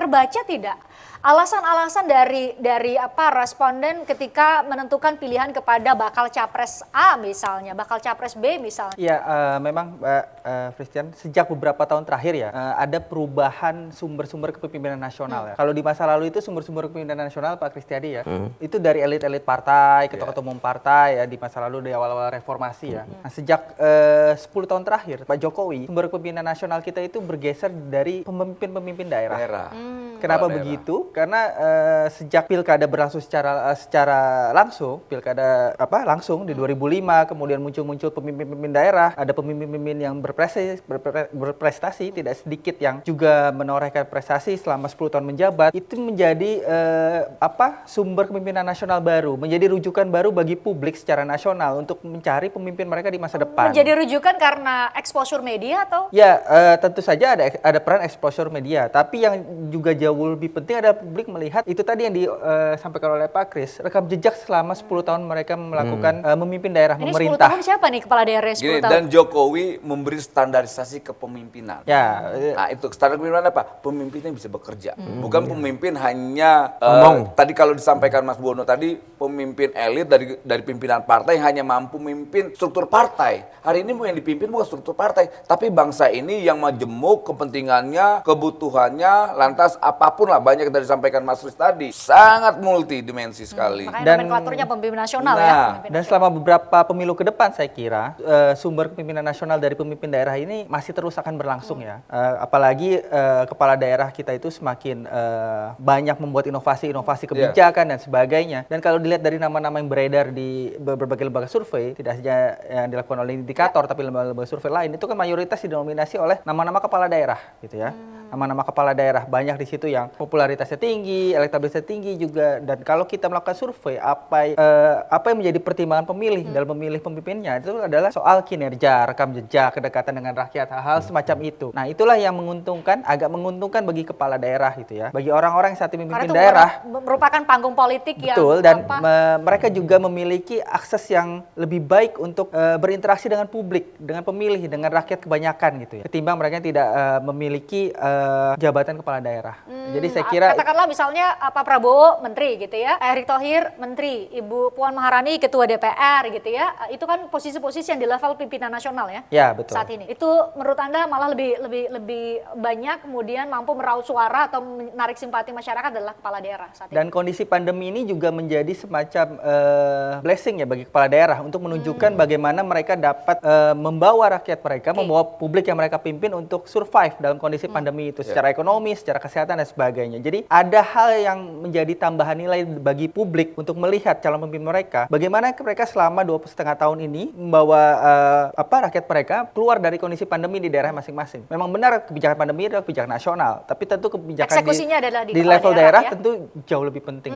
terbaca tidak alasan-alasan dari apa responden ketika menentukan pilihan kepada bakal capres A misalnya, bakal capres B misalnya? Ya, memang Mbak Christian, sejak beberapa tahun terakhir ya, ada perubahan sumber-sumber kepemimpinan nasional ya. Kalau di masa lalu itu sumber-sumber kepemimpinan nasional Pak Kristiadi ya, itu dari elit-elit partai, ketua-ketua umum partai ya di masa lalu di awal-awal reformasi ya. Nah, sejak 10 tahun terakhir Pak Jokowi, sumber kepemimpinan nasional kita itu bergeser dari pemimpin-pemimpin daerah. Kenapa begitu? Karena sejak pilkada berlangsung secara langsung, pilkada langsung di 2005, kemudian muncul pemimpin-pemimpin daerah, ada pemimpin-pemimpin yang berprestasi, tidak sedikit yang juga menorehkan prestasi selama 10 tahun menjabat, itu menjadi sumber kepemimpinan nasional baru, menjadi rujukan baru bagi publik secara nasional untuk mencari pemimpin mereka di masa depan. Menjadi rujukan karena exposure media atau? Ya, tentu saja ada peran exposure media, tapi yang juga jauh lebih penting adalah publik melihat itu tadi yang disampaikan oleh Pak Kris, rekam jejak selama 10 tahun mereka melakukan memimpin daerah, ini memerintah. 10 tahun siapa nih kepala daerah 10 tahun? Dan Jokowi memberi standarisasi kepemimpinan. Ya. Nah, itu standar kepemimpinan apa? Pemimpinnya bisa bekerja. Bukan pemimpin hanya tadi kalau disampaikan Mas Bono tadi, pemimpin elit dari pimpinan partai hanya mampu memimpin struktur partai. Hari ini yang dipimpin bukan struktur partai, tapi bangsa ini yang majemuk kepentingannya, kebutuhannya, lantas apapun lah, banyak dari disampaikan Mas Riz tadi, sangat multidimensi sekali. Makanya nomenklaturnya pemimpin nasional ya. Dan selama beberapa pemilu ke depan saya kira sumber kepemimpinan nasional dari pemimpin daerah ini masih terus akan berlangsung ya. Apalagi kepala daerah kita itu semakin banyak membuat inovasi kebijakan dan sebagainya. Dan kalau dilihat dari nama-nama yang beredar di berbagai lembaga survei, tidak saja yang dilakukan oleh indikator tapi lembaga survei lain, itu kan mayoritas didominasi oleh nama-nama kepala daerah gitu ya. Nama-nama kepala daerah banyak di situ yang popularitasnya tinggi, elektabilitasnya tinggi juga. Dan kalau kita melakukan survei apa yang menjadi pertimbangan pemilih dalam memilih pemimpinnya itu adalah soal kinerja, rekam jejak, kedekatan dengan rakyat, hal-hal semacam itu. Nah, itulah yang agak menguntungkan bagi kepala daerah gitu ya. Bagi orang-orang yang saat ini memimpin daerah, merupakan panggung politik betul, dan mereka juga memiliki akses yang lebih baik untuk berinteraksi dengan publik, dengan pemilih, dengan rakyat kebanyakan gitu ya. Ketimbang mereka tidak memiliki jabatan kepala daerah. Jadi saya kira katakanlah misalnya Pak Prabowo menteri gitu ya, Erick Thohir menteri, Ibu Puan Maharani ketua DPR gitu ya. Itu kan posisi-posisi yang di level pimpinan nasional ya. Ya, betul. Saat ini. Itu menurut Anda malah lebih banyak kemudian mampu meraup suara atau menarik simpati masyarakat adalah kepala daerah saat ini. Dan kondisi pandemi ini juga menjadi semacam blessing ya bagi kepala daerah untuk menunjukkan bagaimana mereka dapat membawa rakyat mereka, membawa publik yang mereka pimpin untuk survive dalam kondisi pandemi itu secara ekonomi, secara kesehatan dan sebagainya. Jadi ada hal yang menjadi tambahan nilai bagi publik untuk melihat calon pemimpin mereka, bagaimana mereka selama 2,5 tahun ini membawa rakyat mereka keluar dari kondisi pandemi di daerah masing-masing. Memang benar kebijakan pandemi adalah kebijakan nasional, tapi tentu kebijakan eksekusinya adalah di level daerah ya? tentu jauh lebih penting.